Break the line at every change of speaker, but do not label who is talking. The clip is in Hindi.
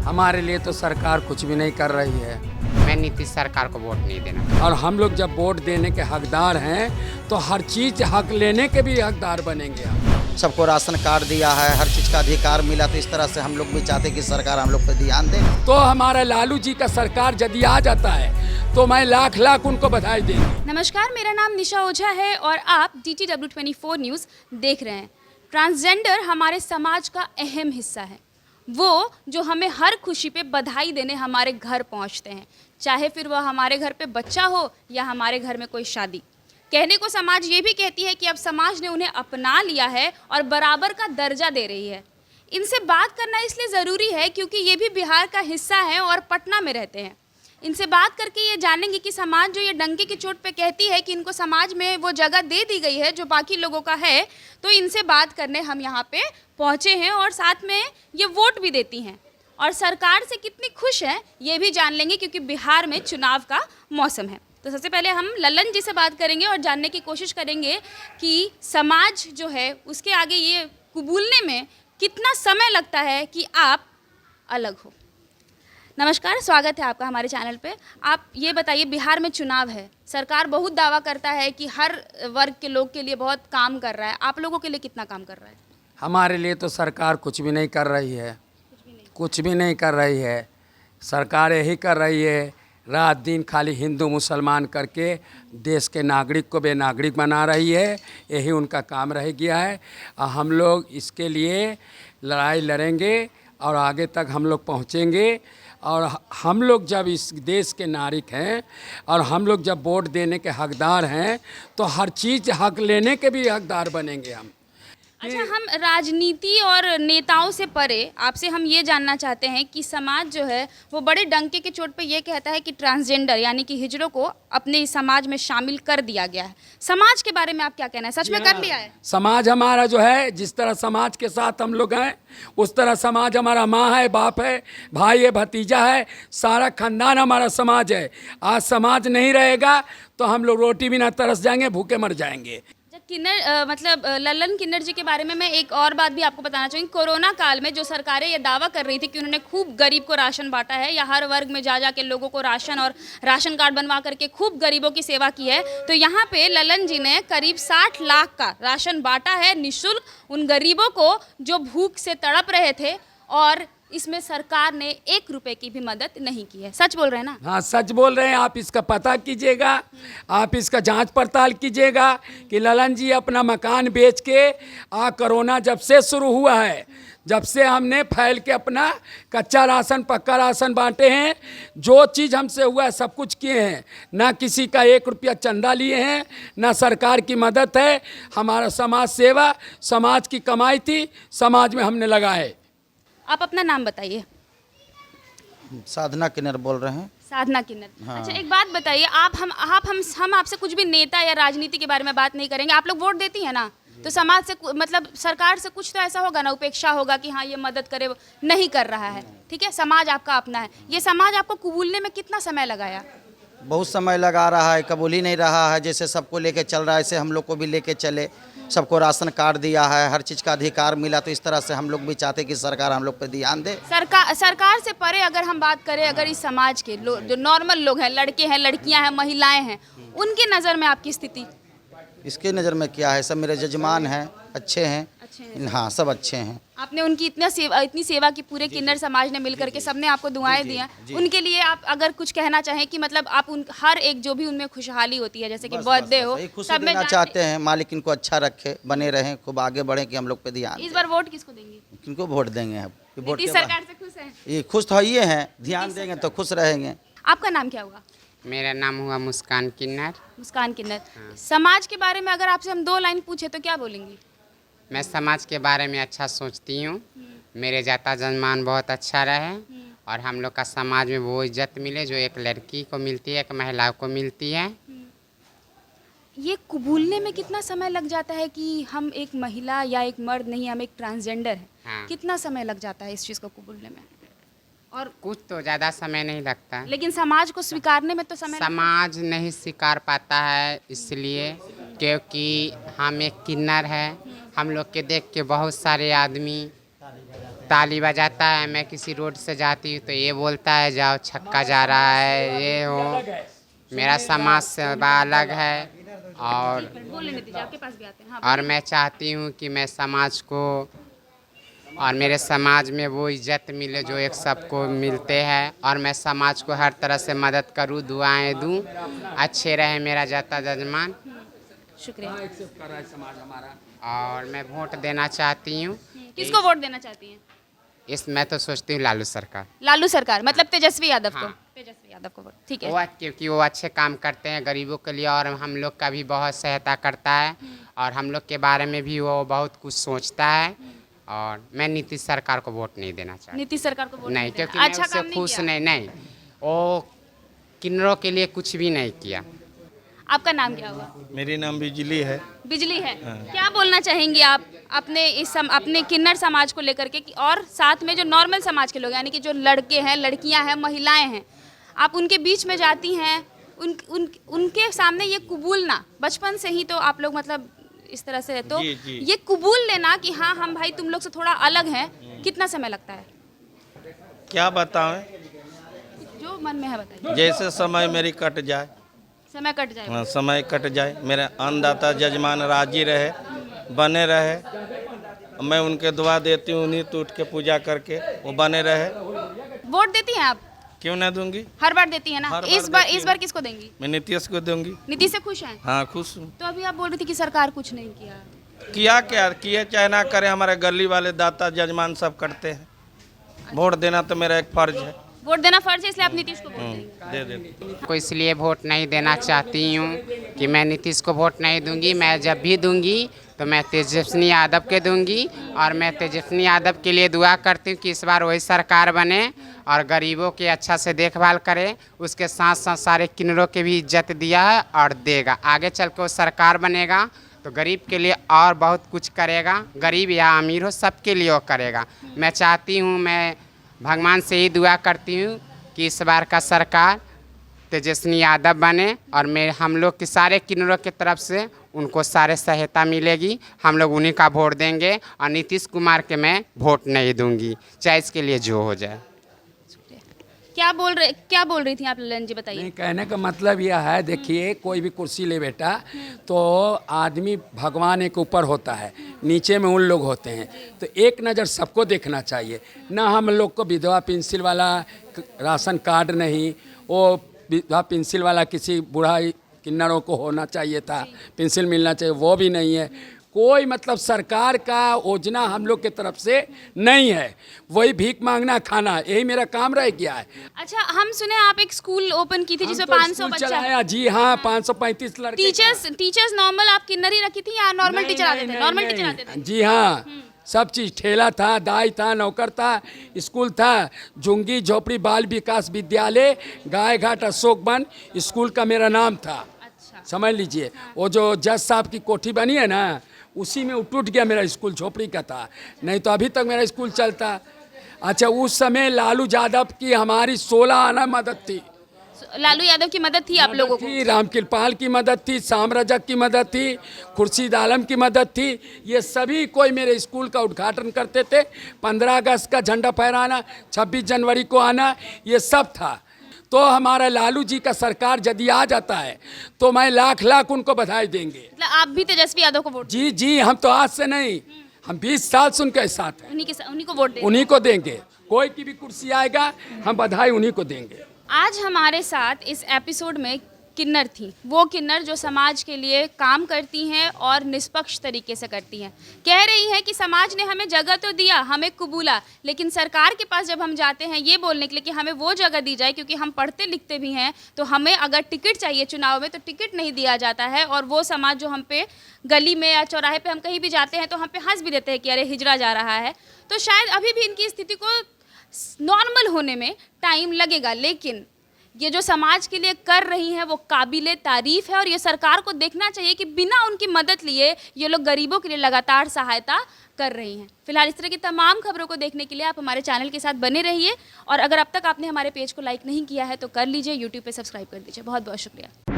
हमारे लिए तो सरकार कुछ भी नहीं कर रही है।
मैं नीतीश सरकार को वोट नहीं देना।
और हम लोग जब वोट देने के हकदार हैं तो हर चीज़ हक लेने के भी हकदार बनेंगे हम।
सबको राशन कार्ड दिया है, हर चीज़ का अधिकार मिला, तो इस तरह से हम लोग भी चाहते कि सरकार हम लोग पर ध्यान दे।
तो हमारा लालू जी का सरकार यदि आ जाता है तो मैं लाख लाख उनको बधाई देंगे।
नमस्कार, मेरा नाम निशा ओझा है और आप DTW24 न्यूज़ देख रहे हैं। ट्रांसजेंडर हमारे समाज का अहम हिस्सा है, वो जो हमें हर खुशी पे बधाई देने हमारे घर पहुंचते हैं, चाहे फिर वह हमारे घर पे बच्चा हो या हमारे घर में कोई शादी। कहने को समाज ये भी कहती है कि अब समाज ने उन्हें अपना लिया है और बराबर का दर्जा दे रही है। इनसे बात करना इसलिए ज़रूरी है क्योंकि ये भी बिहार का हिस्सा है और पटना में रहते हैं। इनसे बात करके ये जानेंगे कि समाज जो ये डंके की चोट पे कहती है कि इनको समाज में वो जगह दे दी गई है जो बाकी लोगों का है, तो इनसे बात करने हम यहाँ पे पहुँचे हैं और साथ में ये वोट भी देती हैं और सरकार से कितनी खुश हैं ये भी जान लेंगे क्योंकि बिहार में चुनाव का मौसम है। तो सबसे पहले हम लल्लन जी से बात करेंगे और जानने की कोशिश करेंगे कि समाज जो है उसके आगे ये कबूलने में कितना समय लगता है कि आप अलग हो। नमस्कार, स्वागत है आपका हमारे चैनल पे। आप ये बताइए, बिहार में चुनाव है, सरकार बहुत दावा करता है कि हर वर्ग के लोग के लिए बहुत काम कर रहा है, आप लोगों के लिए कितना काम कर रहा है?
हमारे लिए तो सरकार कुछ भी नहीं कर रही है, कुछ भी नहीं कर रही है। सरकार यही कर रही है, रात दिन खाली हिंदू मुसलमान करके देश के नागरिक को बेनागरिक बना रही है। यही उनका काम रह गया है। हम लोग इसके लिए लड़ाई लड़ेंगे और आगे तक हम लोग पहुँचेंगे। और हम लोग जब इस देश के नागरिक हैं और हम लोग जब वोट देने के हकदार हैं तो हर चीज़ हक लेने के भी हकदार बनेंगे हम।
अच्छा, हम राजनीति और नेताओं से परे आपसे हम ये जानना चाहते हैं कि समाज जो है वो बड़े डंके के चोट पे ये कहता है कि ट्रांसजेंडर यानी कि हिजड़ों को अपने इस समाज में शामिल कर दिया गया है। समाज के बारे में आप क्या कहना है, सच में कर लिया है?
समाज हमारा जो है, जिस तरह समाज के साथ हम लोग हैं उस तरह समाज हमारा माँ है, बाप है, भाई है, भतीजा है, सारा खानदान हमारा समाज है। आज समाज नहीं रहेगा तो हम लोग रोटी बिना तरस जाएंगे, भूखे मर जाएंगे।
लल्लन किन्नर जी के बारे में मैं एक और बात भी आपको बताना चाहूँगी। कोरोना काल में जो सरकारें ये दावा कर रही थी कि उन्होंने खूब गरीब को राशन बांटा है या हर वर्ग में जा के लोगों को राशन और राशन कार्ड बनवा करके खूब गरीबों की सेवा की है, तो यहाँ पे लल्लन जी ने करीब 60 लाख का राशन बांटा है निःशुल्क उन गरीबों को जो भूख से तड़प रहे थे, और इसमें सरकार ने 1 रुपए की भी मदद नहीं की है। सच बोल रहे हैं ना?
हाँ, सच बोल रहे हैं। आप इसका पता कीजिएगा, आप इसका जांच पड़ताल कीजिएगा कि ललन जी अपना मकान बेच के कोरोना जब से शुरू हुआ है, जब से हमने फैल के अपना कच्चा राशन पक्का राशन बांटे हैं, जो चीज़ हमसे हुआ है सब कुछ किए हैं। ना किसी का 1 रुपया चंदा लिए हैं, ना सरकार की मदद है। हमारा समाज सेवा, समाज की कमाई थी, समाज में हमने लगाए।
आप अपना नाम बताइए।
साधना किन्नर बोल रहे हैं।
साधना किन्नर।
हाँ।
अच्छा, एक बात बताइए, हम आपसे कुछ भी नेता या राजनीति के बारे में बात नहीं करेंगे। आप लोग वोट देती हैं ना, तो समाज से मतलब सरकार से कुछ तो ऐसा होगा ना, उपेक्षा होगा कि हाँ ये मदद करे, नहीं कर रहा है, ठीक है, समाज आपका अपना है। ये समाज आपको कबूलने में कितना समय लगाया?
बहुत समय लगा रहा है, कबूल ही नहीं रहा है। जैसे सबको लेके चल रहा है ऐसे हम लोग को भी लेके चले। सबको राशन कार्ड दिया है, हर चीज़ का अधिकार मिला, तो इस तरह से हम लोग भी चाहते कि सरकार हम लोग पे ध्यान दे।
सरकार से परे अगर हम बात करें, अगर इस समाज के जो नॉर्मल लोग हैं, लड़के हैं, लड़कियां हैं, महिलाएं हैं, उनके नज़र में आपकी स्थिति?
इसके नज़र में क्या है, सब मेरे जजमान हैं, अच्छे हैं। हाँ, सब अच्छे हैं।
आपने उनकी इतनी सेवा की, पूरे किन्नर समाज ने मिलकर के सबने आपको दुआएं दी हैं। उनके लिए आप अगर कुछ कहना चाहें कि मतलब आप उन हर एक जो भी उनमें खुशहाली होती है, जैसे कि बर्थडे हो,
सब में चाहते हैं मालिक इनको अच्छा रखे, बने रहें, खूब आगे बढ़े कि हम लोग पे ध्यान।
इस बार वोट किसको देंगे?
किनको वोट देंगे?
नीतीश सरकार से खुश हैं?
ये खुश तो ये हैं, ध्यान देंगे तो खुश रहेंगे।
आपका नाम क्या होगा?
मेरा नाम हुआ मुस्कान किन्नर।
मुस्कान किन्नर। समाज के बारे में अगर आपसे हम 2 लाइन पूछे तो क्या बोलेंगी?
मैं समाज के बारे में अच्छा सोचती हूँ। मेरे जाता जजमान बहुत अच्छा रहे और हम लोग का समाज में वो इज्जत मिले जो एक लड़की को मिलती है, एक महिला को मिलती है।
ये कबूलने में कितना समय लग जाता है कि हम एक महिला या एक मर्द नहीं, हम एक ट्रांसजेंडर हैं?
हाँ।
कितना समय लग जाता है इस चीज़ को कबूलने में? और
कुछ तो ज़्यादा समय नहीं लगता,
लेकिन समाज को स्वीकारने में तो समय
समाज नहीं स्वीकार पाता है, इसलिए क्योंकि हम एक किन्नर है। हम लोग के देख के बहुत सारे आदमी ताली बजाता है। मैं किसी रोड से जाती हूँ तो ये बोलता है जाओ छक्का जा रहा है, ये हो। मेरा समाज से अलग है और
बोलने दीजिए, आपके पास भी आते हैं। हाँ,
और मैं चाहती हूँ कि मैं समाज को और मेरे समाज में वो इज्जत मिले जो एक सबको मिलते हैं, और मैं समाज को हर तरह से मदद करूँ, दुआएं दूँ, अच्छे रहे मेरा जाता जजमान।
शुक्रिया।
और मैं वोट देना चाहती हूँ।
किसको वोट देना चाहती हैं?
मैं तो सोचती हूँ लालू सरकार।
लालू सरकार मतलब तेजस्वी यादव को।
हाँ।
तेजस्वी यादव को वोट, ठीक है।
वो क्योंकि वो अच्छे काम करते हैं गरीबों के लिए, और हम लोग का भी बहुत सहायता करता है, और हम लोग के बारे में भी वो बहुत कुछ सोचता है। और मैं नीतीश सरकार को वोट नहीं देना चाहती।
नीतीश सरकार को वोट
नहीं,
देना।
क्योंकि मैं
अच्छा
उससे
काम नहीं
खुश
किया।
नहीं। वो किन्नरों के लिए कुछ भी नहीं किया।
आपका नाम क्या हुआ?
मेरी नाम बिजली है।
बिजली है। क्या बोलना चाहेंगे आप अपने अपने किन्नर समाज को लेकर के और साथ में जो नॉर्मल समाज के लोग यानी कि जो लड़के हैं, लड़कियां हैं, महिलाएं हैं, आप उनके बीच में जाती हैं, उनके सामने ये कबूलना बचपन से ही तो आप लोग मतलब इस तरह से तो
जी।
ये कबूल लेना कि हाँ हम भाई तुम लोग से थोड़ा अलग हैं, कितना समय लगता है?
क्या बताएं,
जो मन में है बताइए।
जैसे समय मेरी कट जाए।
समय कट जाए।
हाँ, समय कट जाए, मेरे अन्नदाता जजमान राजी रहे, बने रहे, मैं उनके दुआ देती हूँ, उन्हीं तो उठ के पूजा करके वो बने रहे।
वोट देती हैं आप?
क्यों नहीं दूंगी,
हर बार देती है ना।
हर बार
इस बार
देती
इस बार किसको देंगी?
मैं नीतीश को दूंगी।
नीतीश से खुश हैं?
हाँ खुश हूँ।
तो अभी आप बोल रही थी कि सरकार कुछ नहीं किया।
क्या किए चाहे ना करे, हमारे गली वाले दाता जजमान सब करते हैं। वोट देना तो मेरा एक फर्ज है।
वोट देना फर्ज है, इसलिए आप नीतीश को वोट देंगे।
दे
को इसलिए वोट नहीं देना चाहती हूँ कि मैं नीतीश को वोट नहीं दूंगी। मैं जब भी दूंगी तो मैं तेजस्वी यादव के दूंगी, और मैं तेजस्वी यादव के लिए दुआ करती हूँ कि इस बार वही सरकार बने और गरीबों की अच्छा से देखभाल करे। उसके साथ साथ सारे किन्नरों के भी इज्जत दिया है और देगा। आगे चल के वो सरकार बनेगा तो गरीब के लिए और बहुत कुछ करेगा, गरीब या अमीर हो सबके लिए वो करेगा। मैं चाहती हूँ, मैं भगवान से ही दुआ करती हूँ कि इस बार का सरकार तेजस्वी यादव बने, और हम लोग के सारे किन्नरों की तरफ से उनको सारे सहायता मिलेगी। हम लोग उन्हीं का वोट देंगे, और नीतीश कुमार के मैं वोट नहीं दूंगी, चाहे इसके लिए जो हो जाए।
क्या बोल रही थी आप ललन जी, बताइए।
नहीं, कहने का मतलब यह है, देखिए कोई भी कुर्सी ले बेटा तो आदमी भगवान एक ऊपर होता है, नीचे में उन लोग होते हैं, तो एक नज़र सबको देखना चाहिए ना। हम लोग को विधवा पेंसिल वाला राशन कार्ड नहीं, वो विधवा पेंसिल वाला किसी बूढ़ा किन्नरों को होना चाहिए था, पेंसिल मिलना चाहिए, वो भी नहीं है। कोई मतलब सरकार का योजना हम लोग के तरफ से नहीं है, वही भीख मांगना खाना, यही मेरा काम रह गया है।
अच्छा, हम सुने आप एक स्कूल ओपन की थी जिसमें 500 बच्चा।
चलाया जी हाँ, 535 लड़के।
टीचर्स नॉर्मल आप किन्नर ही रखी थी या नॉर्मल टीचर आते थे? नॉर्मल टीचर आते थे
जी हाँ, सब चीज़, ठेला था, दाई था, नौकर था, स्कूल था, झुंगी झोपड़ी बाल विकास विद्यालय गाय घाट अशोकवन स्कूल का मेरा नाम था।
अच्छा,
समझ लीजिए, वो जो जज साहब की कोठी बनी है ना, उसी में टूट गया मेरा स्कूल, झोपड़ी का था, नहीं तो अभी तक मेरा स्कूल चलता। अच्छा, उस समय लालू यादव की हमारी 16 आना मदद थी।
लालू यादव की मदद थी आप लोगों को?
राम कृपाल की मदद थी, शाम रजक की मदद थी, खुर्शीद आलम की मदद थी। ये सभी कोई मेरे स्कूल का उद्घाटन करते थे, 15 अगस्त का झंडा फहराना, 26 जनवरी को आना, ये सब था। तो हमारा लालू जी का सरकार यदि आ जाता है तो मैं लाख लाख उनको बधाई देंगे।
मतलब आप भी तेजस्वी यादव को वोट?
जी, हम तो आज से नहीं, हम 20 साल से उनके साथ हैं,
उन्हीं को वोट देंगे।
उन्हीं को देंगे। कोई की भी कुर्सी आएगा हम बधाई उन्हीं को देंगे।
आज हमारे साथ इस एपिसोड में किन्नर थी, वो किन्नर जो समाज के लिए काम करती हैं और निष्पक्ष तरीके से करती हैं। कह रही हैं कि समाज ने हमें जगह तो दिया, हमें कबूला, लेकिन सरकार के पास जब हम जाते हैं ये बोलने के लिए कि हमें वो जगह दी जाए, क्योंकि हम पढ़ते लिखते भी हैं, तो हमें अगर टिकट चाहिए चुनाव में तो टिकट नहीं दिया जाता है। और वो समाज जो हम पे गली में या चौराहे पे हम कहीं भी जाते हैं तो हम पे हंस भी देते हैं कि अरे हिजड़ा जा रहा है। तो शायद अभी भी इनकी स्थिति को नॉर्मल होने में टाइम लगेगा, लेकिन ये जो समाज के लिए कर रही हैं वो काबिले तारीफ़ है। और ये सरकार को देखना चाहिए कि बिना उनकी मदद लिए ये लोग गरीबों के लिए लगातार सहायता कर रही हैं। फिलहाल इस तरह की तमाम खबरों को देखने के लिए आप हमारे चैनल के साथ बने रहिए, और अगर अब तक आपने हमारे पेज को लाइक नहीं किया है तो कर लीजिए, यूट्यूब पे सब्सक्राइब कर दीजिए। बहुत बहुत शुक्रिया।